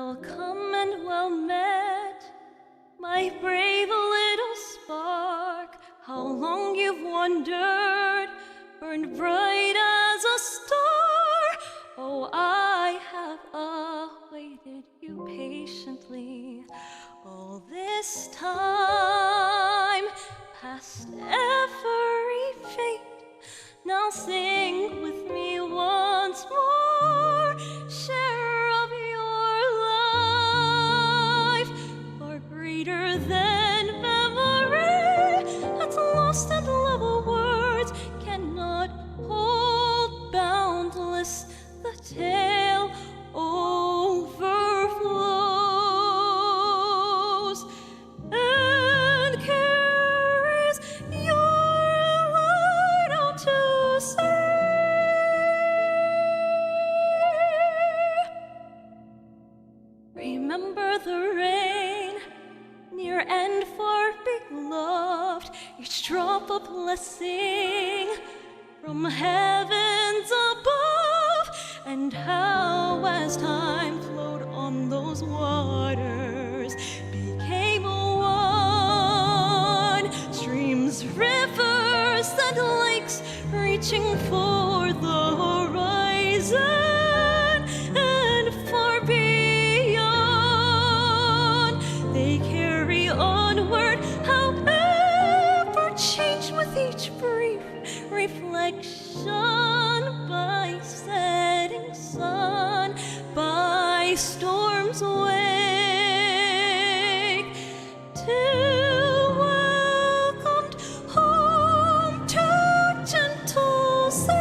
Welcome and well met, my brave little spark. How long you've wandered, burned bright as a star. Oh, I have awaited you patiently all this time, past every fate. Now sing with me once more, share of your life, far greater than memory. That's lost and level words cannot hold boundless. The tale overflows and carries your light out to sea. Remember the rain, near and far beloved, each drop a blessing from heavens above. And how as time flowed on those waters became one, streams, rivers, and lakes reaching for the horizon and far beyond. They carry onward, however changed with each brief reflection by setting sun, by storm's wake, till welcomed home to gentle sea,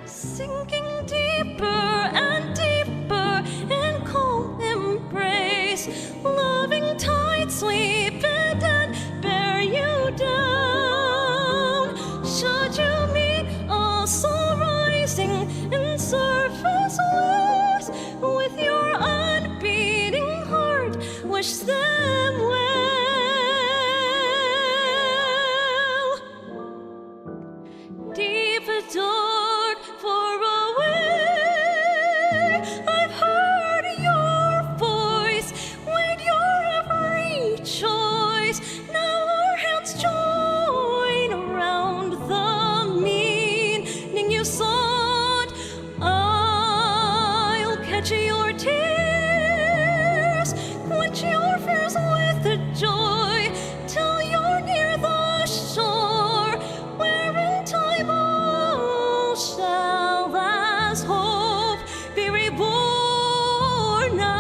sinking deeper and deeper in calm embrace, loving tide sweep it and bear you down. Should you meet a soul rising in surface waves, with your unbeating heart wish them well. Deep, dark, far away, I've heard your voice, weighed your every choice. Now our hands join around the meaning you sought. I'll catch your tears, quench your fears with the joy, till you're near the shore, where in time all shall as hope be reborn now.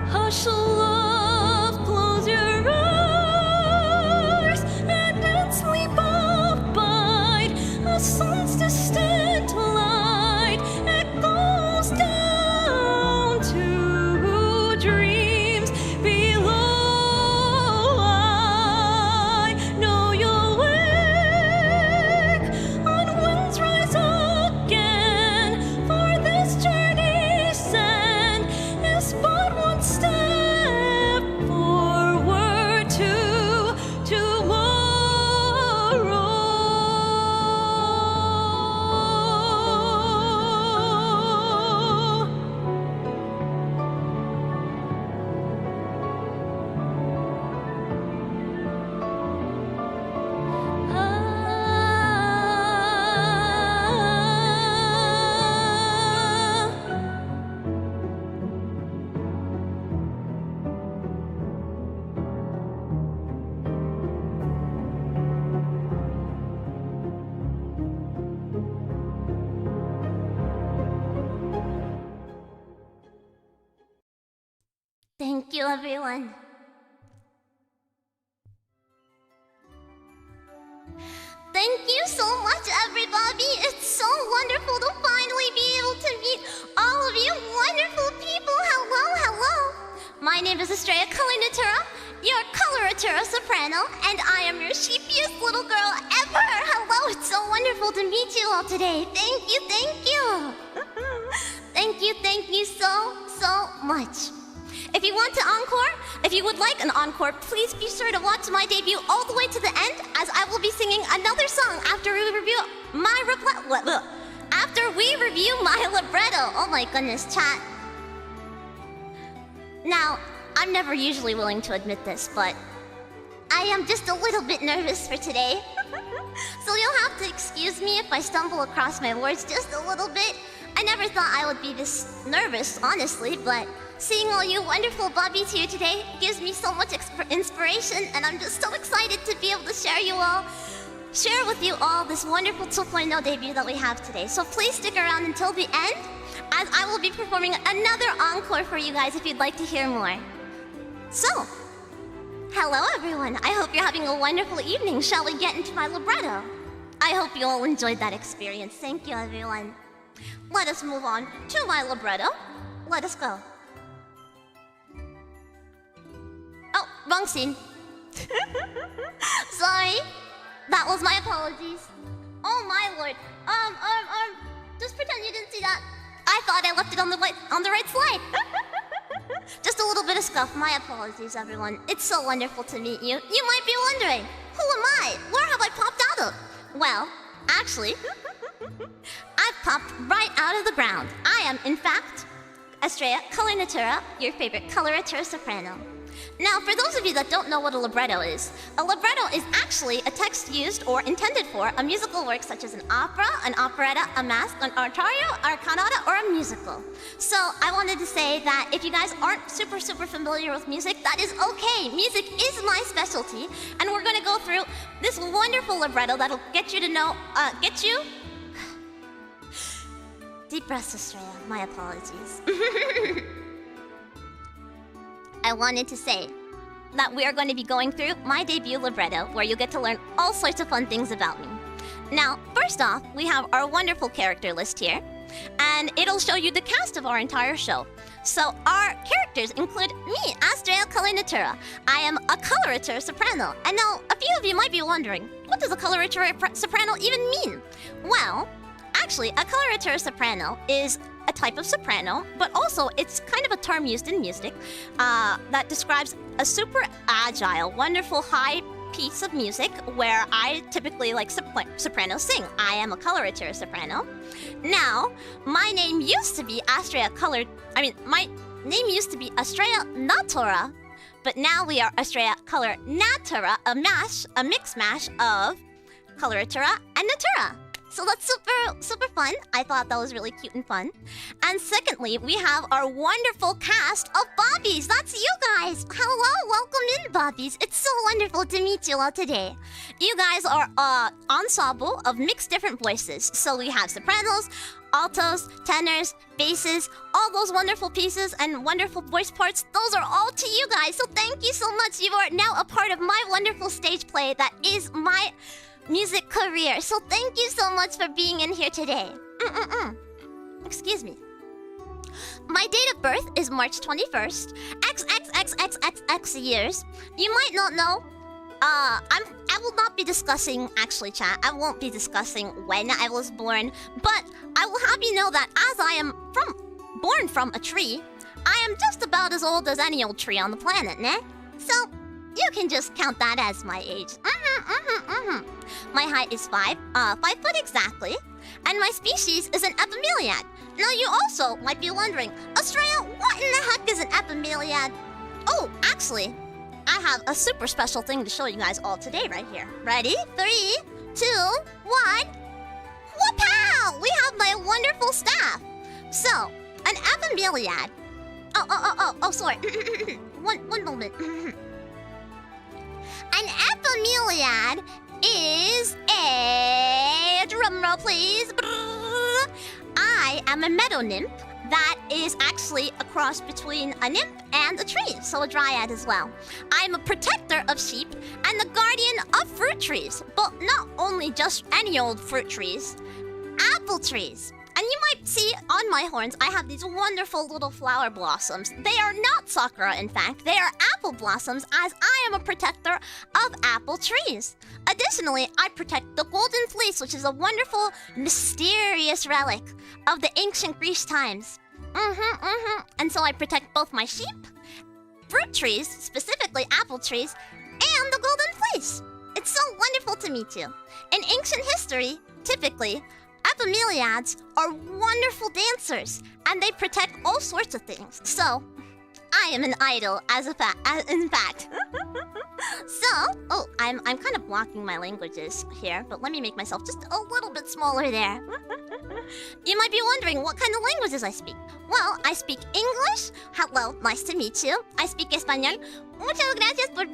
Hush, love, close your eyes, and in sleep abide. The sun's distant light echoes down to dreams below. I know you'll wake on winds rise again, for this journey's end is but one step forward to tomorrow. Thank you, everyone. Thank you so much, everybody. It's so wonderful to finally be able to meet all of you wonderful people. Hello, hello. My name is Astrea Colornatura, your coloratura soprano, and I am your sheepy cutest little girl ever! Hello, it's so wonderful to meet you all today. Thank you, thank you. Thank you so much. If you want to encore, if you would like an encore, please be sure to watch my debut all the way to the end, as I will be singing another song after we review my libretto. Oh my goodness, chat. Now, I'm never usually willing to admit this, but I am just a little bit nervous for today. So you'll have to excuse me if I stumble across my words just a little bit. I never thought I would be this nervous, honestly, but seeing all you wonderful bobbies here today gives me so much inspiration, and I'm just so excited to be able to share with you all this wonderful 2.0 debut that we have today. So please stick around until the end, as I will be performing another encore for you guys if you'd like to hear more. So, hello everyone. I hope you're having a wonderful evening. Shall we get into my libretto? I hope you all enjoyed that experience. Thank you, everyone. Let us move on to my libretto. Let us go. Oh, wrong scene. Sorry. That was my apologies. Oh my lord. Just pretend you didn't see that. I thought I left it on the right slide. Just a little bit of scuff. My apologies, everyone. It's so wonderful to meet you. You might be wondering, who am I? Where have I popped out of? Well, actually, I've popped right out of the ground. I am, in fact, Astrea Colornatura, your favorite coloratura soprano. Now, for those of you that don't know what a libretto is actually a text used or intended for a musical work such as an opera, an operetta, a masque, an oratorio, a cantata, or a musical. So I wanted to say that if you guys aren't super familiar with music, that is okay. Music is my specialty, and we're going to go through this wonderful libretto that'll get you to know, Deep breaths, Astrea. My apologies. I wanted to say that we are going to be going through my debut libretto, where you'll get to learn all sorts of fun things about me. Now, first off, we have our wonderful character list here, and it'll show you the cast of our entire show. So our characters include me, Astrea Colornatura. I am a coloratura soprano. And now, a few of you might be wondering, what does a coloratura soprano even mean? Well, actually, a coloratura soprano is a type of soprano, but also it's kind of a term used in music that describes a super agile, wonderful high piece of music where I typically like sopranos sing. I am a coloratura soprano. Now, my name used to be my name used to be Astrea Natura, but now we are Astrea Colornatura, a mix mash of coloratura and natura. So that's super fun. I thought that was really cute and fun. And secondly, we have our wonderful cast of bobbies. That's you guys. Hello, welcome in, bobbies. It's so wonderful to meet you all today. You guys are an ensemble of mixed different voices. So we have sopranos, altos, tenors, basses, all those wonderful pieces and wonderful voice parts. Those are all to you guys. So thank you so much. You are now a part of my wonderful stage play that is my music career. So thank you so much for being in here today. Excuse me. My date of birth is March 21st. XXXXXX years. You might not know. I will not be discussing, actually, chat. I won't be discussing when I was born, but I will have you know that as I am born from a tree, I am just about as old as any old tree on the planet, ne? So you can just count that as my age. My height is 5 foot exactly, and my species is an Epimeliad. Now you also might be wondering, Astrea, what in the heck is an Epimeliad? Oh, actually, I have a super special thing to show you guys all today right here. Ready? 3, 2, 1. Whoop-pow! We have my wonderful staff. So, an Epimeliad. Oh, sorry. one moment. An Epimeliad is a... drumroll, please. I am a meadow nymph that is actually a cross between a nymph and a tree, so a dryad as well. I'm a protector of sheep and the guardian of fruit trees, but not only just any old fruit trees, apple trees. And you might See, on my horns, I have these wonderful little flower blossoms. They are not sakura, in fact. They are apple blossoms, as I am a protector of apple trees. Additionally, I protect the golden fleece, which is a wonderful, mysterious relic of the ancient Greece times. And so I protect both my sheep, fruit trees, specifically apple trees, and the golden fleece. It's so wonderful to meet you. In ancient history, typically, Epimeliads are wonderful dancers, and they protect all sorts of things. So, I am an idol, in fact. So, I'm kind of blocking my languages here, but let me make myself just a little bit smaller there. You might be wondering what kind of languages I speak. Well, I speak English. Hello, nice to meet you. I speak Español. Muchas gracias por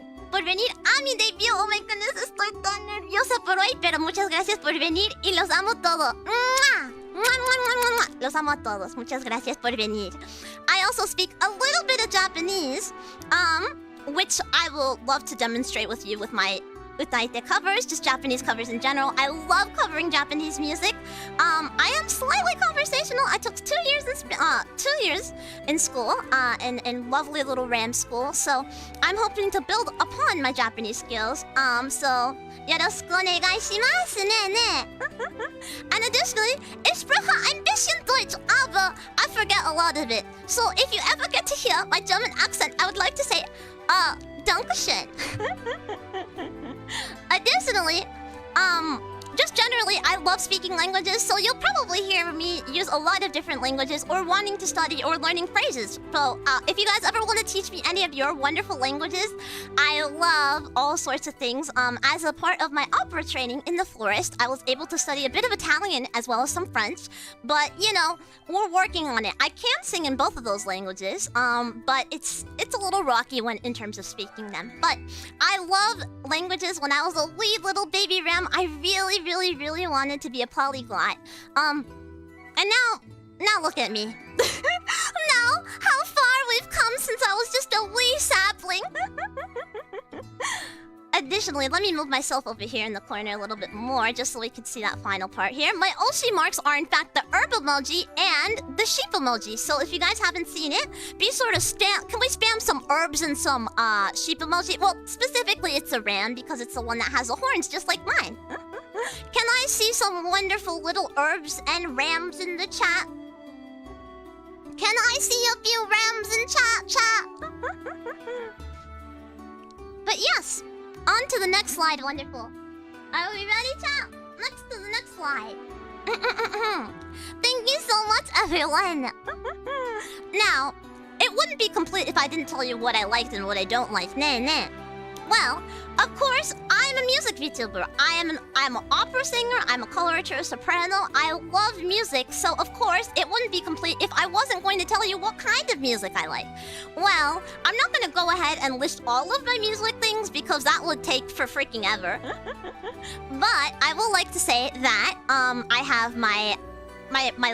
venir a mi debut. Oh my goodness, estoy tan nerviosa por hoy, pero muchas gracias por venir y los amo todos. Los amo a todos. Muchas gracias por venir. I also speak a little bit of Japanese, which I will love to demonstrate with you with my Utaite covers, just Japanese covers in general. I love covering Japanese music. I am slightly conversational. I took 2 years in school, in lovely little Ram school. So I'm hoping to build upon my Japanese skills. So yoroshiku onegai shimasu ne. And additionally, ich spreche ein bisschen Deutsch, aber I forget a lot of it. So if you ever get to hear my German accent, I would like to say, Dankeschön. Additionally, just generally, I love speaking languages, so you'll probably hear me use a lot of different languages or wanting to study or learning phrases. So, if you guys ever want to teach me any of your wonderful languages, I love all sorts of things. As a part of my opera training in the Florist, I was able to study a bit of Italian as well as some French. But, you know, we're working on it. I can sing in both of those languages, but it's a little rocky in terms of speaking them. But I love languages. When I was a wee little baby Ram, I really wanted to be a polyglot. And now look at me. Now, how far we've come since I was just a wee sapling. Additionally, let me move myself over here in the corner a little bit more, just so we can see that final part here. My Oshi marks are, in fact, the herb emoji and the sheep emoji. So if you guys haven't seen it, be sure to can we spam some herbs and some sheep emoji? Well, specifically, it's a ram because it's the one that has the horns, just like mine. Can I see some wonderful little herbs and rams in the chat? Can I see a few rams in chat? But yes. On to the next slide, wonderful. Are we ready, chat? Next to the next slide. Thank you so much, everyone. Now, it wouldn't be complete if I didn't tell you what I liked and what I don't like. Nah. Well, of course, I'm a music VTuber. I'm an opera singer, I'm a coloratura soprano, I love music, so of course, it wouldn't be complete if I wasn't going to tell you what kind of music I like. Well, I'm not going to go ahead and list all of my music things because that would take for freaking ever. But I will like to say that I have my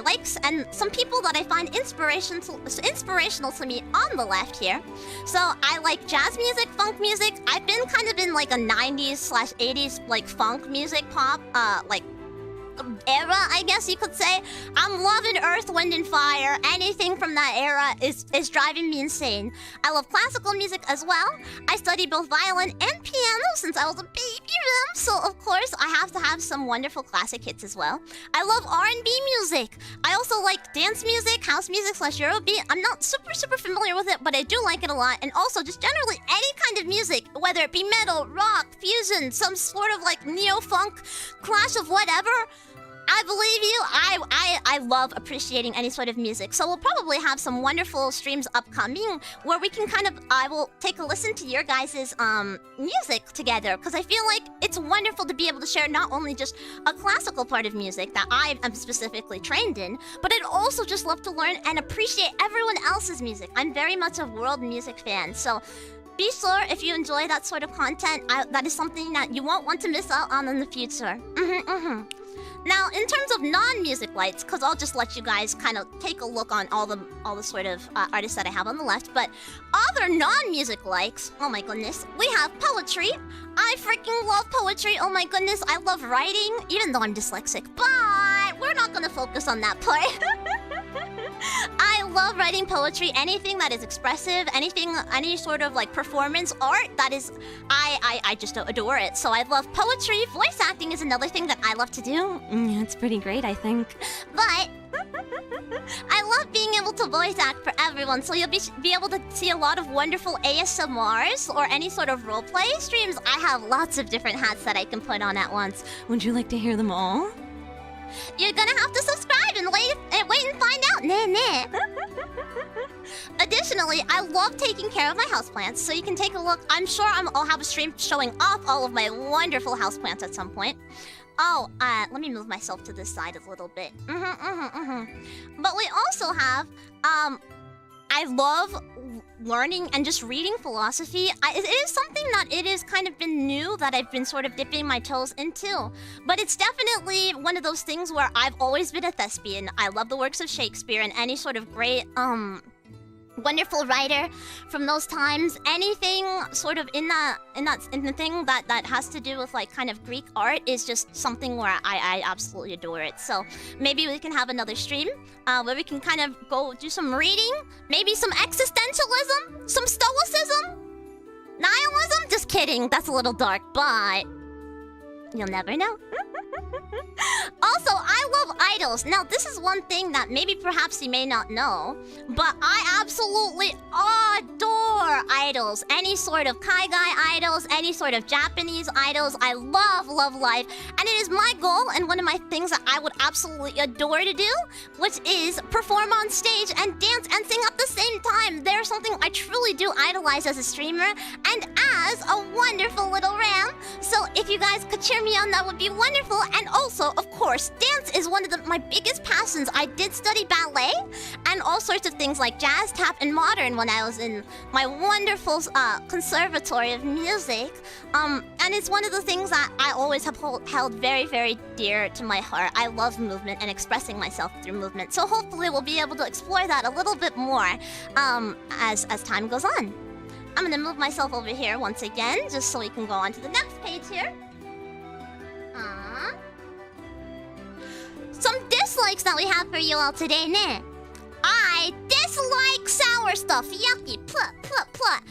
likes and some people that I find inspirational to me on the left here. So I like jazz music, funk music. I've been kind of in like a 90s/80s like funk music pop like era, I guess you could say. I'm loving Earth, Wind and Fire. Anything from that era is driving me insane. I love classical music as well. I study both violin and piano since I was a baby Ram, so of course I have to have some wonderful classic hits as well. I love R&B music. I also like dance music, house music / Eurobeat. I'm not super familiar with it, but I do like it a lot. And also just generally any kind of music, whether it be metal, rock, fusion, some sort of like neo-funk, clash of whatever. I believe you. I love appreciating any sort of music. So we'll probably have some wonderful streams upcoming where we can I will take a listen to your guys' music together, because I feel like it's wonderful to be able to share not only just a classical part of music that I am specifically trained in, but I'd also just love to learn and appreciate everyone else's music. I'm very much a world music fan, so be sure if you enjoy that sort of content, that is something that you won't want to miss out on in the future. Now, in terms of non-music lights, because I'll just let you guys kind of take a look on all the sort of artists that I have on the left, but other non-music likes, oh my goodness, we have poetry. I freaking love poetry. Oh my goodness, I love writing, even though I'm dyslexic, but we're not going to focus on that part. love writing poetry, anything that is expressive, anything, any sort of like performance art. That is, I just adore it. So I love poetry. Voice acting is another thing that I love to do. It's pretty great, I think. But I love being able to voice act for everyone, so you'll be able to see a lot of wonderful ASMRs or any sort of roleplay streams. I have lots of different hats that I can put on at once. Would you like to hear them all? You're gonna have to subscribe and wait and find out. Nah. Additionally, I love taking care of my houseplants, so you can take a look. I'm sure I'll have a stream showing off all of my wonderful houseplants at some point. Oh, let me move myself to this side a little bit. But we also have, I love learning and just reading philosophy. It is something that it is kind of been new that I've been sort of dipping my toes into. But it's definitely one of those things where I've always been a thespian. I love the works of Shakespeare and any sort of great, wonderful writer from those times. Anything sort of in the thing that has to do with like kind of Greek art is just something where I absolutely adore it. So maybe we can have another stream where we can kind of go do some reading, maybe some existentialism, some stoicism, nihilism. Just kidding, that's a little dark, but you'll never know. Also, I love idols. Now, this is one thing that maybe perhaps you may not know, but I absolutely adore idols. Any sort of Kaigai idols, any sort of Japanese idols. I love life. And it is my goal and one of my things that I would absolutely adore to do, which is perform on stage and dance and sing at the same time. There's something I truly do idolize as a streamer and as a wonderful little ram. So if you guys could cheer me on, that would be wonderful. And also, of course, dance is one of my biggest passions. I did study ballet and all sorts of things like jazz, tap, and modern when I was in my wonderful conservatory of music. And it's one of the things that I always have held very, very dear to my heart. I love movement and expressing myself through movement. So hopefully we'll be able to explore that a little bit more as time goes on. I'm gonna move myself over here once again, just so we can go on to the next page here. Some dislikes that we have for you all today, ne? I dislike sour stuff. Yucky. Plut.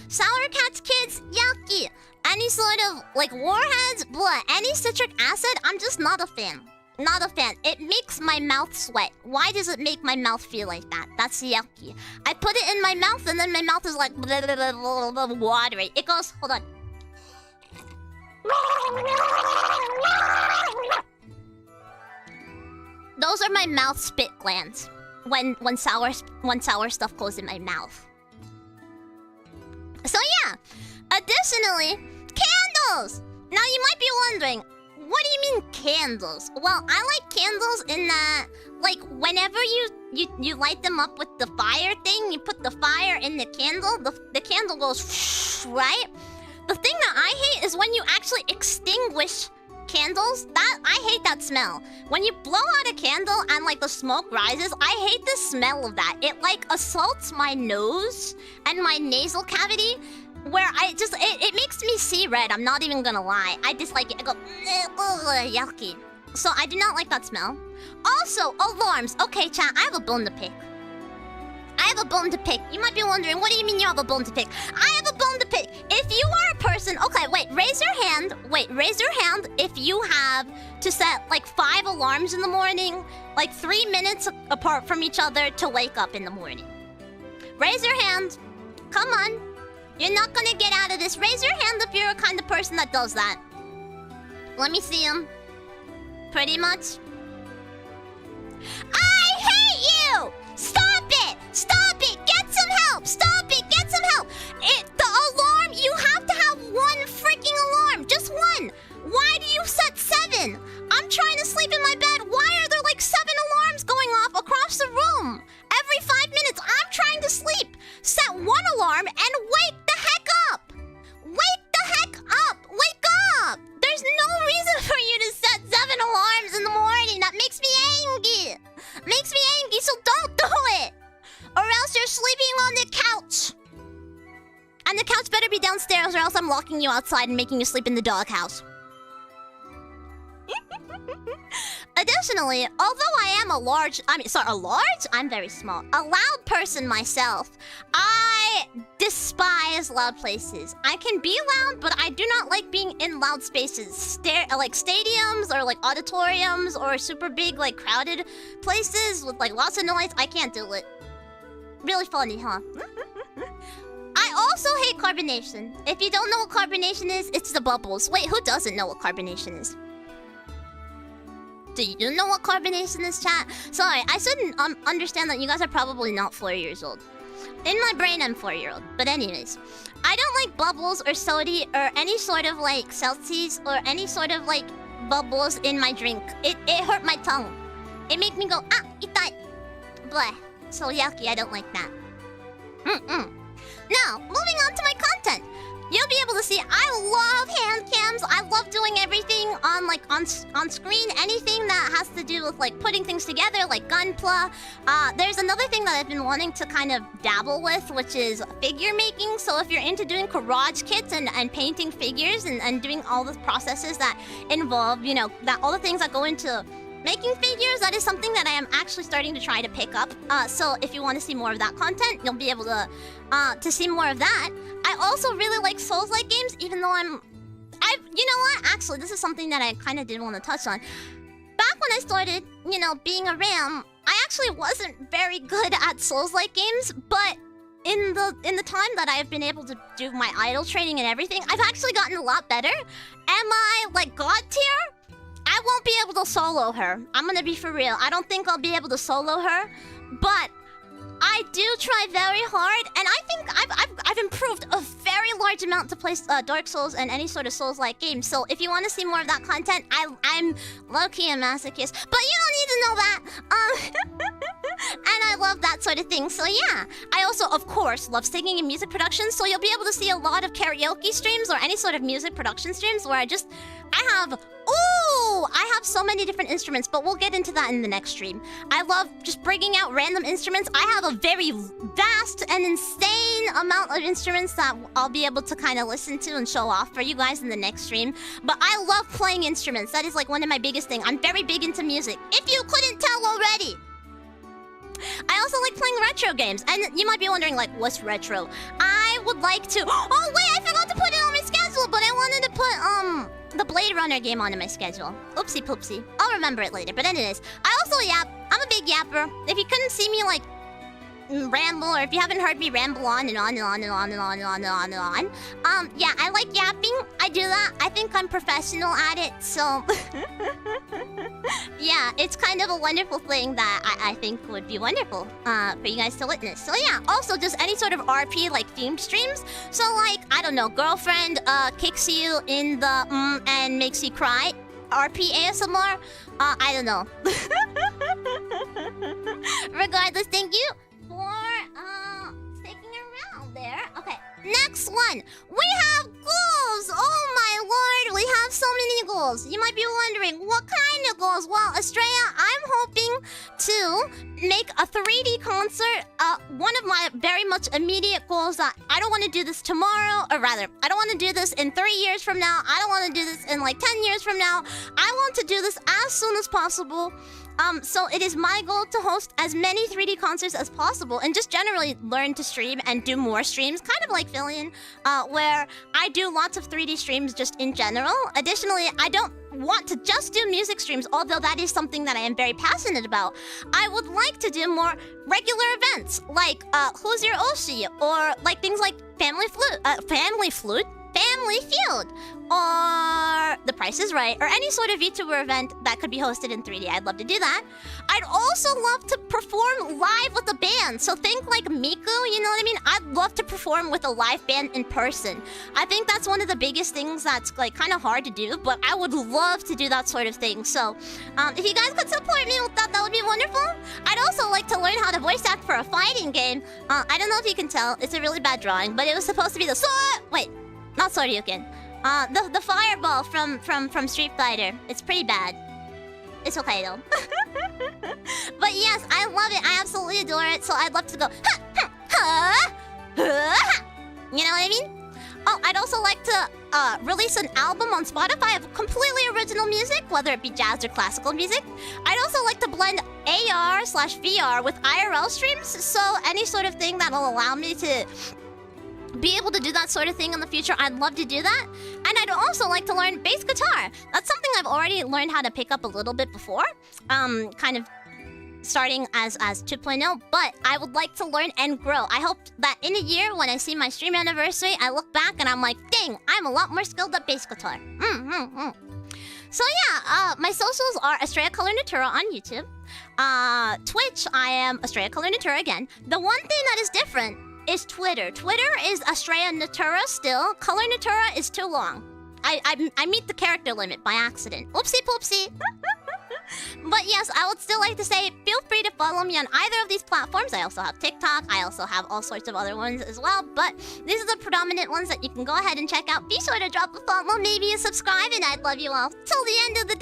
Sour Cats kids, yucky. Any sort of, like, warheads, blah. Any citric acid, I'm just not a fan. Not a fan. It makes my mouth sweat. Why does it make my mouth feel like that? That's yucky. I put it in my mouth and then my mouth is like blah, blah, blah, blah, blah, watery. It goes, hold on. Those are my mouth spit glands when sour stuff goes in my mouth. So yeah. Additionally, candles. Now you might be wondering, what do you mean candles? Well, I like candles in that, like, whenever you light them up with the fire thing, you put the fire in the candle, the candle goes right? The thing that I hate is when you actually extinguish candles. I hate that smell. When you blow out a candle and like the smoke rises, I hate the smell of that. It like assaults my nose and my nasal cavity, where it makes me see red. I'm not even gonna lie. I dislike it. I go, ugh, yucky. So I do not like that smell. Also, alarms. Okay, chat, I have a bone to pick. You might be wondering, what do you mean you have a bone to pick? I have a bone to pick. If you are a person... Okay, wait, raise your hand. Raise your hand if you have to set, like, 5 alarms in the morning, like, 3 minutes apart from each other to wake up in the morning. Raise your hand. Come on. You're not gonna get out of this. Raise your hand if you're a kind of person that does that. Let me see him. Pretty much. I hate you! Stop it! Stop it! Get some help! Stop it! Get some help! The alarm, you have to have one freaking alarm. Just one. Why do you set 7? I'm trying to sleep in my bed. Why are there like 7 alarms going off across the room? Every 5 minutes, I'm trying to sleep. Set 1 alarm and wake the heck up. Wake the heck up. Wake up. There's no reason for you to set 7 alarms in the morning. That makes me angry. So don't do it. Or else you're sleeping on the couch. And the couch better be downstairs or else I'm locking you outside and making you sleep in the doghouse. Additionally, although I am I'm very small. A loud person myself. I despise loud places. I can be loud, but I do not like being in loud spaces. Like stadiums or like auditoriums or super big like crowded places with like lots of noise. I can't do it. Really funny, huh? I also hate carbonation. If you don't know what carbonation is, it's the bubbles. Wait, who doesn't know what carbonation is? Do you know what carbonation is, chat? Sorry, I shouldn't understand that you guys are probably not 4 years old. In my brain, I'm 4-year-old. But anyways, I don't like bubbles or soda or any sort of like Celsius or any sort of like bubbles in my drink. It hurt my tongue. It made me go, ah, itai. Bleh. So yucky, I don't like that. Now, moving on to my content. You'll be able to see I love hand cams. I love doing everything on screen. Anything that has to do with like putting things together, like Gunpla. There's another thing that I've been wanting to kind of dabble with, which is figure making. So if you're into doing garage kits and painting figures and doing all the processes that involve, you know, that all the things that go into making figures, that is something that I am actually starting to try to pick up. So if you want to see more of that content, you'll be able to see more of that. I also really like Souls-like games, even though you know what? Actually, this is something that I kind of did want to touch on. Back when I started, you know, being a RAM, I actually wasn't very good at Souls-like games, but in the time that I have been able to do my idol training and everything, I've actually gotten a lot better. Am I like God tier? I won't be able to solo her. I'm gonna be for real. I don't think I'll be able to solo her, but I do try very hard, and I think I've improved a very large amount to play Dark Souls and any sort of Souls-like game. So if you want to see more of that content, I'm low-key a masochist, but you don't need to know that. And I love that sort of thing. So yeah, I also, of course, love singing and music production. So you'll be able to see a lot of karaoke streams or any sort of music production streams where I have so many different instruments, but we'll get into that in the next stream. I love just bringing out random instruments. I have a very vast and insane amount of instruments that I'll be able to kind of listen to and show off for you guys in the next stream. But I love playing instruments. That is like one of my biggest things. I'm very big into music, if you couldn't tell already. I also like playing retro games. And you might be wondering, like, what's retro? I would like to... Oh, wait, I forgot to put it on my schedule, but I wanted to put, the Blade Runner game onto my schedule. Oopsie poopsie. I'll remember it later, but anyways. I also yap. I'm a big yapper. If you couldn't see me, like, ramble, or if you haven't heard me ramble on and on and on and on and on and on and on and on. Yeah, I like yapping. I do that. I think I'm professional at it, so... Yeah, it's kind of a wonderful thing that I think would be wonderful for you guys to witness. So yeah, also just any sort of RP, like, themed streams. So, like, I don't know, girlfriend kicks you in the and makes you cry. RP ASMR? I don't know. Regardless, thank you for sticking around there. Okay, next one. We have goals! Oh my lord, we have so many goals. You might be wondering, what kind of goals? Well, Astrea, I'm hoping to make a 3D concert. One of my very much immediate goals that I don't want to do this tomorrow, or rather, I don't want to do this in 3 years from now. I don't want to do this in like 10 years from now. I want to do this as soon as possible. So it is my goal to host as many 3D concerts as possible and just generally learn to stream and do more streams, kind of like Fillion, where I do lots of 3D streams just in general. Additionally, I don't want to just do music streams, although that is something that I am very passionate about. I would like to do more regular events, like Who's Your Oshi, or like things like Family Field, or The Price is Right, or any sort of VTuber event that could be hosted in 3D. I'd love to do that. I'd also love to perform live with a band. So think like Miku, you know what I mean? I'd love to perform with a live band in person. I think that's one of the biggest things that's like kind of hard to do, but I would love to do that sort of thing. So if you guys could support me with that, that would be wonderful. I'd also like to learn how to voice act for a fighting game. I don't know if you can tell, it's a really bad drawing, but it was supposed to be the wait, not Soryuken. The fireball from Street Fighter. It's pretty bad. It's okay though. But yes, I love it. I absolutely adore it. So I'd love to go ha ha ha ha. You know what I mean? Oh, I'd also like to release an album on Spotify of completely original music, whether it be jazz or classical music. I'd also like to blend AR/VR with IRL streams, so any sort of thing that'll allow me to be able to do that sort of thing in the future, I'd love to do that. And I'd also like to learn bass guitar. That's something I've already learned how to pick up a little bit before, kind of starting as 2.0, but I would like to learn and grow. I hope that in a year, when I see my stream anniversary, I look back and I'm like, dang, I'm a lot more skilled at bass guitar. So yeah, my socials are Astrea Colornatura on YouTube. Twitch, I am Astrea Colornatura again. The one thing that is different is Twitter. Twitter is Astrea Natura still. Colornatura is too long. I meet the character limit by accident. Oopsie poopsie. But yes, I would still like to say, feel free to follow me on either of these platforms. I also have TikTok. I also have all sorts of other ones as well. But these are the predominant ones that you can go ahead and check out. Be sure to drop a follow, maybe a subscribe, and I'd love you all till the end of the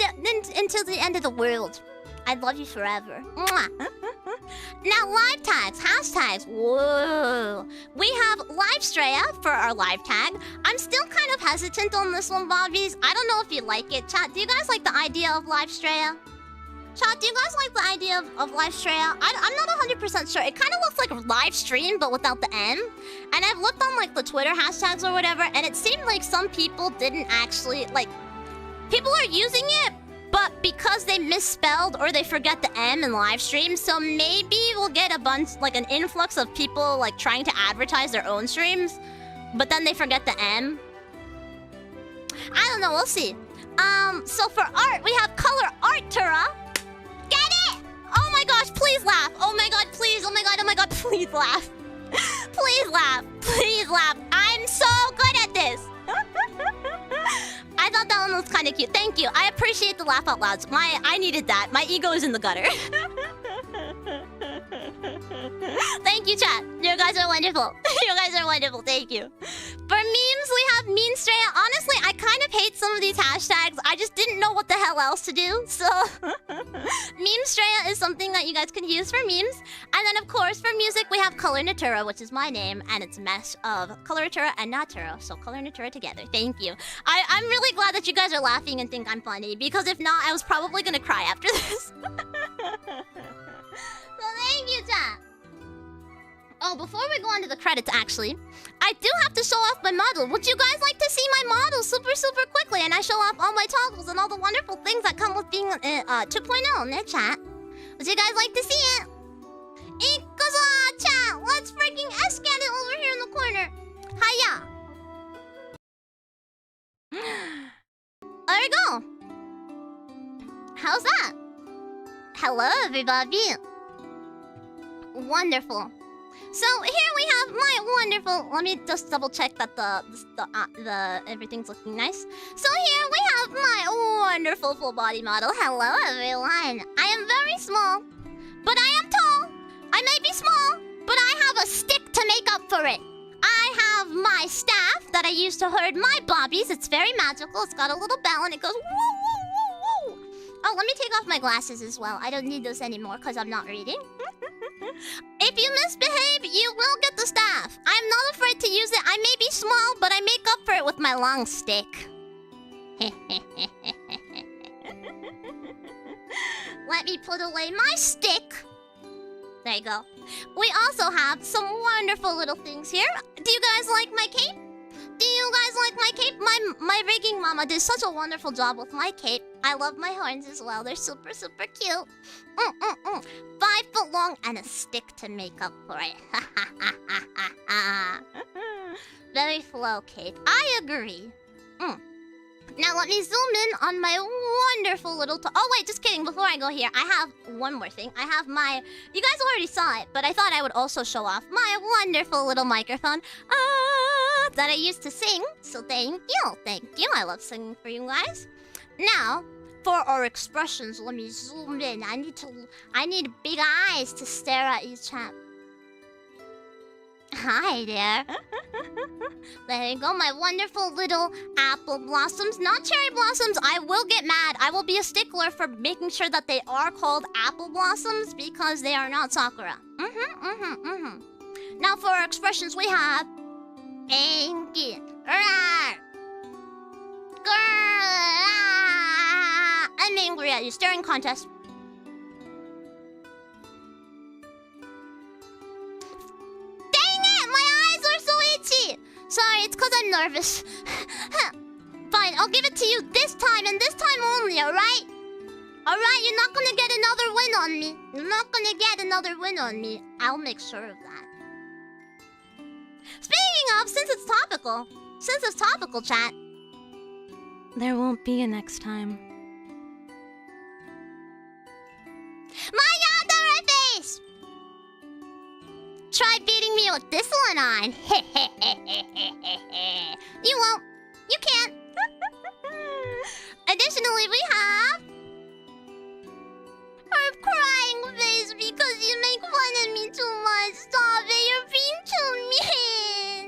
until the end of the world. I'd love you forever. Mwah. Now, live tags, hashtags. Whoa. We have Livestrea for our live tag. I'm still kind of hesitant on this one, Bobbies. I don't know if you like it. Chat, do you guys like the idea of Livestrea? Chat, do you guys like the idea of Livestrea? I'm not 100% sure. It kind of looks like a live stream, but without the M. And I've looked on, like, the Twitter hashtags or whatever, and it seemed like some people didn't actually, like... People are using it, but because they misspelled or they forget the M in live streams, so maybe we'll get a bunch, like an influx of people like trying to advertise their own streams, but then they forget the M. I don't know, we'll see. So for art, we have Colornatura. Get it? Oh my gosh, please laugh. Oh my god, please. Oh my god, please laugh. Please laugh. Please laugh. I'm so good at this. I thought that one was kind of cute. Thank you. I appreciate the laugh out louds. I needed that. My ego is in the gutter. Thank you, chat. You guys are wonderful. You guys are wonderful. Thank you. For memes, we have Memestrea. Honestly, I kind of hate some of these hashtags. I just didn't know what the hell else to do. So, Memestrea is something that you guys can use for memes. And then, of course, for music, we have Colornatura, which is my name, and it's a mesh of Colornatura and Natura. So, Colornatura together. Thank you. I'm really glad that you guys are laughing and think I'm funny, because if not, I was probably gonna cry after this. So thank you, chat. Oh, before we go on to the credits, actually, I do have to show off my model. Would you guys like to see my model super quickly? And I show off all my toggles and all the wonderful things that come with being 2.0 in their chat. Would you guys like to see it? Ikaza, chat, let's freaking scan it over here in the corner. Hiya. There we go. How's that? Hello, everybody. Wonderful. So here we have my wonderful. Let me just double check that the everything's looking nice. So here we have my wonderful full body model. Hello, everyone. I am very small, but I am tall. I may be small, but I have a stick to make up for it. I have my staff that I use to herd my bobbies. It's very magical. It's got a little bell and it goes woo woo woo woo. Oh, let me take off my glasses as well. I don't need those anymore because I'm not reading. If you misbehave, you will get the staff. I'm not afraid to use it. I may be small, but I make up for it with my long stick. Let me put away my stick. There you go. We also have some wonderful little things here. Do you guys like my cape? Do you guys like my cape? My rigging mama did such a wonderful job with my cape. I love my horns as well. They're super cute. 5 foot long and a stick to make up for it. Very flow cape. I agree. Now let me zoom in on my wonderful little oh wait, just kidding. Before I go here, I have one more thing. I have my... You guys already saw it, but I thought I would also show off my wonderful little microphone that I used to sing. So thank you. Thank you. I love singing for you guys. Now, for our expressions, let me zoom in. I need big eyes to stare at you, chat. Hi there. There you go, my wonderful little apple blossoms. Not cherry blossoms. I will get mad. I will be a stickler for making sure that they are called apple blossoms because they are not sakura. Now for our expressions, we have Enki. I'm angry at you. Staring contest. Dang it! My eyes are so itchy! Sorry, it's because I'm nervous. Fine, I'll give it to you this time and this time only, alright? Alright, you're not gonna get another win on me. You're not gonna get another win on me. I'll make sure of that. Speaking of, since it's topical, chat. There won't be a next time. My yandere face! Try beating me with this one on. You won't. You can't. Additionally, we have... I'm crying face because you make fun of me too much. Stop it, you're being too mean.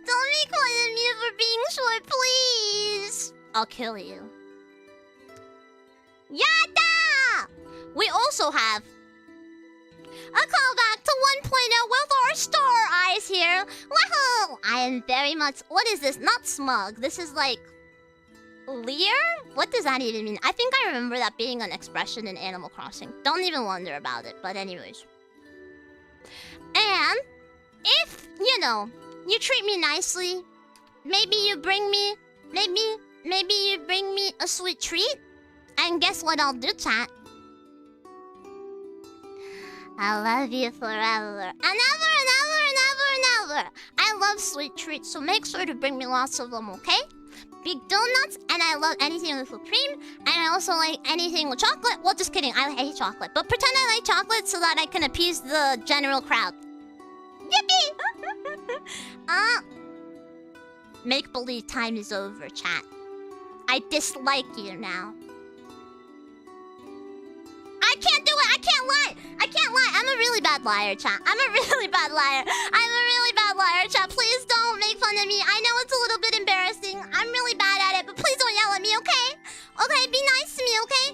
Don't make fun of me for being short, please. I'll kill you. Yada! We also have a callback to 1.0 with our star eyes here. Woohoo! I am very much... What is this? Not smug. This is like... Leer? What does that even mean? I think I remember that being an expression in Animal Crossing. Don't even wonder about it, but anyways. And if, you know, you treat me nicely, maybe you bring me... Maybe you bring me a sweet treat? And guess what I'll do, chat? I love you forever. And ever and ever and ever and ever. I love sweet treats, so make sure to bring me lots of them, okay? Big donuts, and I love anything with whipped cream, and I also like anything with chocolate. Well, just kidding, I hate chocolate. But pretend I like chocolate so that I can appease the general crowd. Yippee! Make-believe time is over, chat. I dislike you now. I can't do it. I can't lie. I'm a really bad liar, chat. I'm a really bad liar, chat. Please don't make fun of me. I know it's a little bit embarrassing. I'm really bad at it, but please don't yell at me, okay? Okay, be nice to me, okay?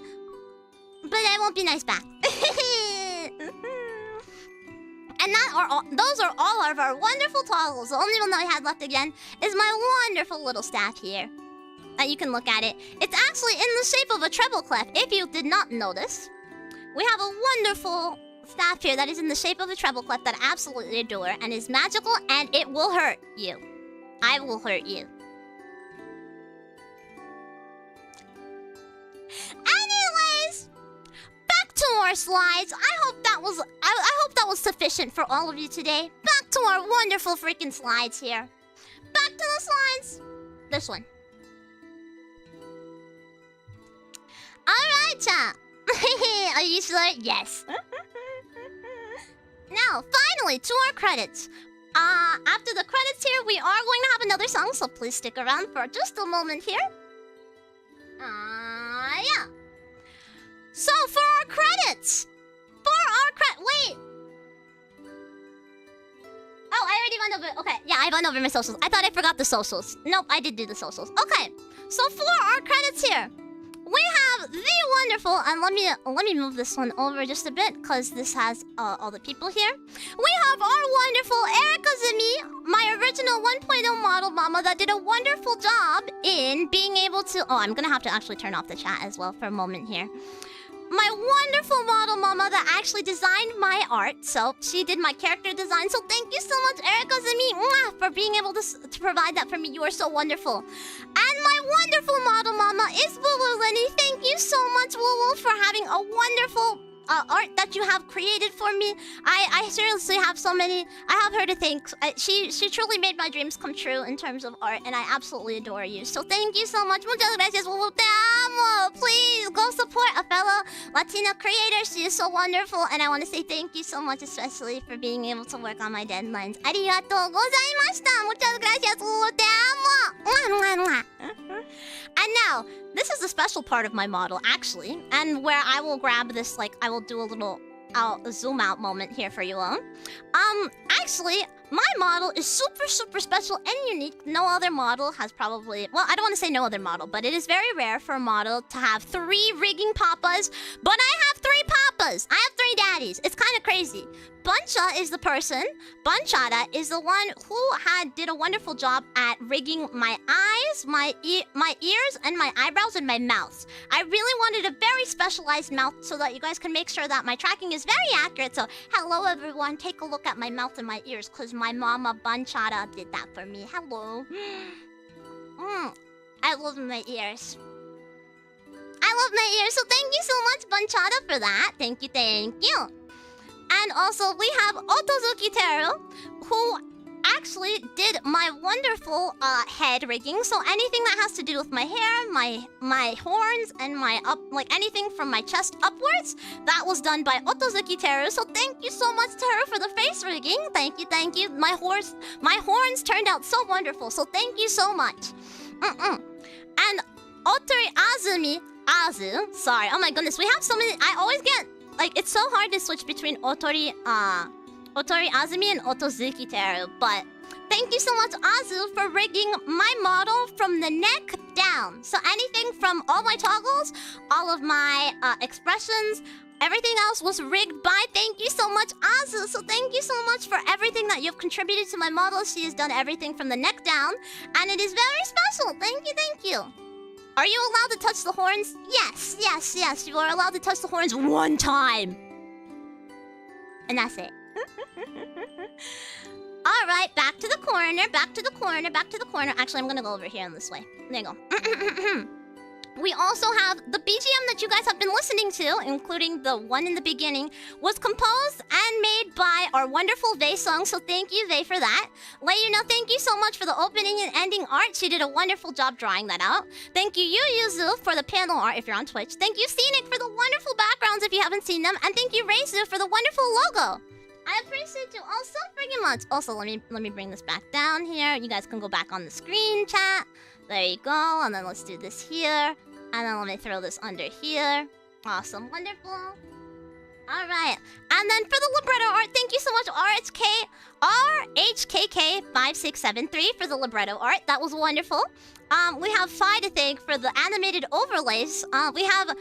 But I won't be nice back. And those are all of our wonderful toggles. The only one that I had left again is my wonderful little staff here. You can look at it. It's actually in the shape of a treble clef, if you did not notice. We have a wonderful staff here that is in the shape of a treble clef that I absolutely adore and is magical, and it will hurt you. I will hurt you. Anyways, back to our slides. I hope that was sufficient for all of you today. Back to our wonderful freaking slides here. Back to the slides. This one. Alright, chat. Are you sure? Yes. Now, finally, to our credits. After the credits here, we are going to have another song, so please stick around for just a moment here. Yeah. So, for our credits. Wait. Oh, I already went over... Okay, yeah, I went over my socials. I thought I forgot the socials. Nope, I did do the socials. Okay, so for our credits here, we have the wonderful, and let me move this one over just a bit, because this has all the people here. We have our wonderful Erica Zimi, my original 1.0 model mama that did a wonderful job in being able to... Oh, I'm going to have to actually turn off the chat as well for a moment here. My wonderful model mama that actually designed my art, so she did my character design. So thank you so much, Erica Zimi, for being able to provide that for me. You are so wonderful. And my wonderful model mama is Woo Lenny. Thank you so much, Woo, for having a wonderful art that you have created for me. I seriously have so many. I have her to thank. She truly made my dreams come true in terms of art, and I absolutely adore you. So thank you so much. Muchas gracias, Woo. Te amo. Please go support a fellow Latina creator. She is so wonderful, and I want to say thank you so much, especially for being able to work on my deadlines. Arigatou gozaimashita. Muchas gracias, Woo. Te amo. Mwah, mwah, mwah. And now, this is a special part of my model, actually, and where I will grab this, like, I will do a little zoom out moment here for you all. Actually, my model is super, super special and unique. No other model has probably... Well, I don't want to say no other model, but it is very rare for a model to have 3 rigging papas, but I have 3 oppas. I have 3 daddies. It's kind of crazy. Buncha is the person. Bunchada is the one who did a wonderful job at rigging my eyes, my ears, and my eyebrows and my mouth. I really wanted a very specialized mouth so that you guys can make sure that my tracking is very accurate. So, hello everyone. Take a look at my mouth and my ears because my mama Bunchada did that for me. Hello. I love my ears. I love my ears, so thank you so much, Bunchada, for that. Thank you, thank you. And also, we have Otozuki Teru, who actually did my wonderful head rigging. So anything that has to do with my hair, my horns, and my anything from my chest upwards, that was done by Otozuki Teru. So thank you so much, Teru, for the face rigging. Thank you, thank you. My horns turned out so wonderful. So thank you so much. And Otori Azumi. Sorry. Oh my goodness. We have so many. I always get it's so hard to switch between Otori Azumi and Otozuki Teru. But thank you so much, Azu, for rigging my model from the neck down. So anything from all my toggles, all of my expressions, everything else was rigged by. Thank you so much, Azu. So thank you so much for everything that you've contributed to my model. She has done everything from the neck down, and it is very special. Thank you, thank you. Are you allowed to touch the horns? Yes, yes, yes. You are allowed to touch the horns 1 time. And that's it. Alright, back to the corner, back to the corner, back to the corner. Actually, I'm gonna go over here in this way. There you go. We also have the BGM that you guys have been listening to, including the one in the beginning, was composed and made by our wonderful Vei Song, so thank you, Vei, for that. Let you know, thank you so much for the opening and ending art. She did a wonderful job drawing that out. Thank you, Yuzu, for the panel art if you're on Twitch. Thank you, Scenic, for the wonderful backgrounds if you haven't seen them. And thank you, Reizu, for the wonderful logo. I appreciate you all so freaking much. Also, let me bring this back down here. You guys can go back on the screen chat. There you go. And then let's do this here. And then let me throw this under here. Awesome. Wonderful. Alright. And then for the libretto art, thank you so much, RHKK5673 for the libretto art. That was wonderful. We have Phi to thank for the animated overlays. We have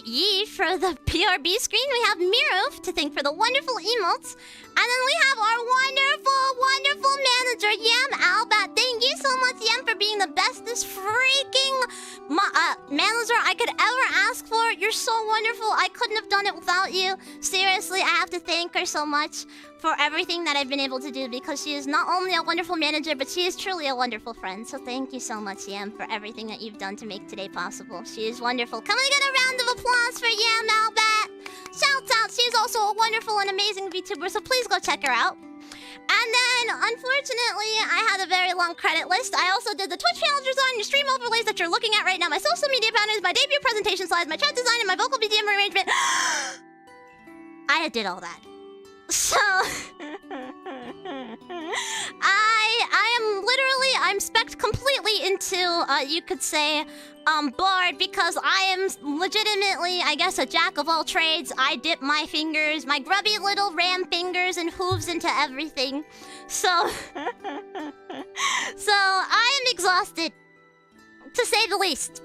Yi for the PRB screen. We have Miruf to thank for the wonderful emotes. And then we have our wonderful manager, Yam Albat. Thank you so much, Yam, for being the bestest freaking manager I could ever ask for. You're so wonderful. I couldn't have done it without you. Seriously, I have to thank her so much for everything that I've been able to do, because she is not only a wonderful manager, but she is truly a wonderful friend. So thank you so much, Yam, for everything that you've done to make today possible. She is wonderful. Can we get a round of applause for Yam Albat? Shouts out. She's also a wonderful and amazing VTuber, so please go check her out. And then, unfortunately, I had a very long credit list. I also did the Twitch channel design, your stream overlays that you're looking at right now, my social media patterns, my debut presentation slides, my chat design, and my vocal BGM arrangement. I did all that. So, I'm specced completely into, you could say, bored, because I am legitimately, I guess, a jack of all trades. I dip my fingers, my grubby little ram fingers and hooves into everything. So, I am exhausted, to say the least.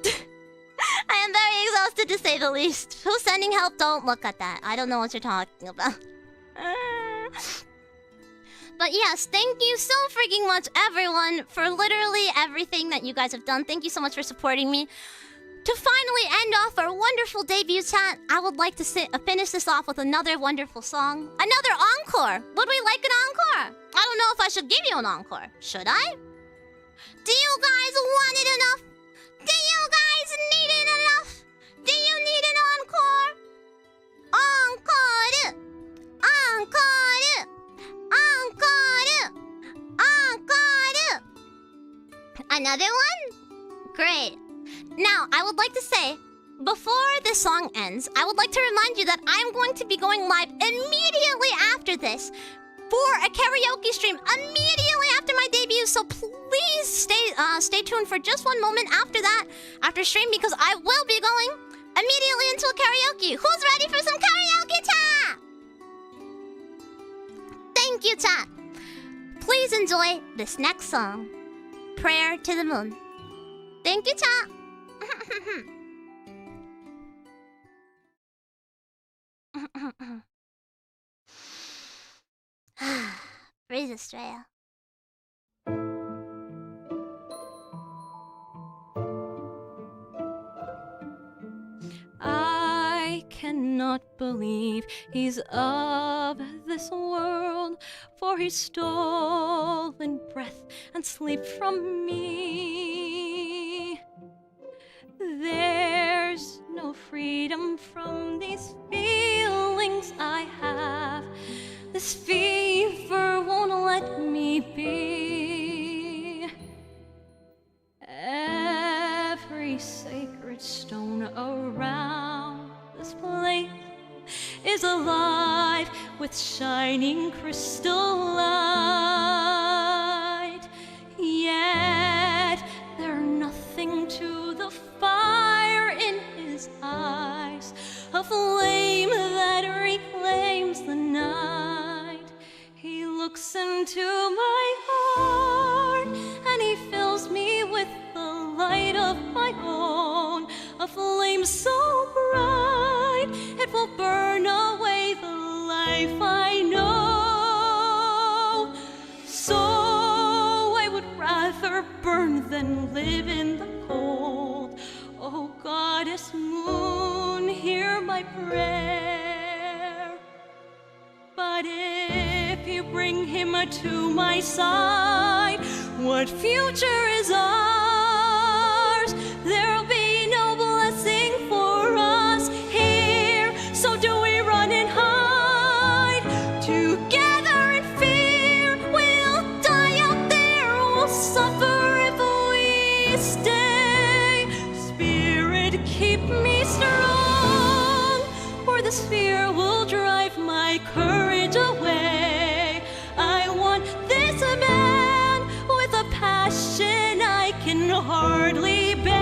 I am very exhausted, to say the least. Who's sending help? Don't look at that. I don't know what you're talking about. But yes, thank you so freaking much, everyone, for literally everything that you guys have done. Thank you so much for supporting me. To finally end off our wonderful debut chat, I would like to finish this off with another wonderful song. Another encore! Would we like an encore? I don't know if I should give you an encore. Should I? Do you guys want it enough? Do you guys need it enough? Do you need an encore? Encore! Encore! Encore! Encore! Another one? Great. Now, I would like to say, before this song ends, I would like to remind you that I'm going to be going live immediately after this for a karaoke stream immediately after my debut, so please stay tuned for just one moment after that, after stream, because I will be going immediately into a karaoke. Who's ready for some karaoke chat? Thank you, chat. Please enjoy this next song, Prayer to the Moon. Thank you, chat. Please, Astrea. I cannot believe he's of this world, for he's stolen breath and sleep from me. There's no freedom from these feelings I have. This fever won't let me be. Every sacred stone around this place is alive with shining crystal light. Yet they're nothing to the fire in his eyes, a flame that reclaims the night. He looks into my heart and he fills me with the light of my own, a flame so bright it will burn away the life I know. So I would rather burn than live in the cold. Oh, goddess moon, hear my prayer. But if you bring him to my side, what future is ours? There'll be no blessing for us here. So do we run and hide? Together in fear, we'll die out there. We'll suffer if we stay. Spirit, keep me strong, for this fear will drive my courage away. I want this man with a passion I can hardly bear.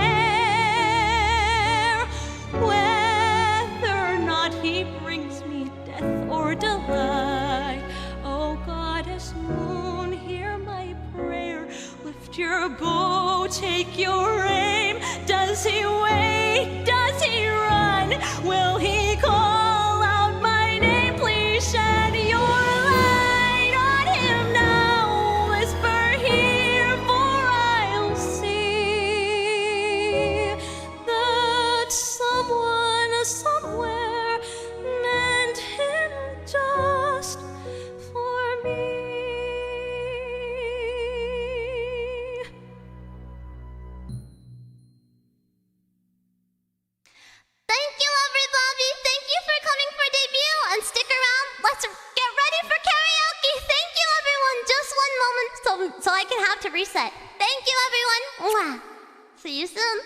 Whether or not he brings me death or delight, oh, goddess moon, hear my prayer. Lift your bow, take your aim. Does he wait? Does he run? Will he call out my name? Please shed your light on him now. Whisper here, for I'll see that someone somewhere meant him just for me. Thank you, everybody. Thank you for coming for debut, and stick around. Let's get ready for karaoke. Thank you, everyone. Just one moment so I can have to reset. Thank you, everyone. Mwah. See you soon.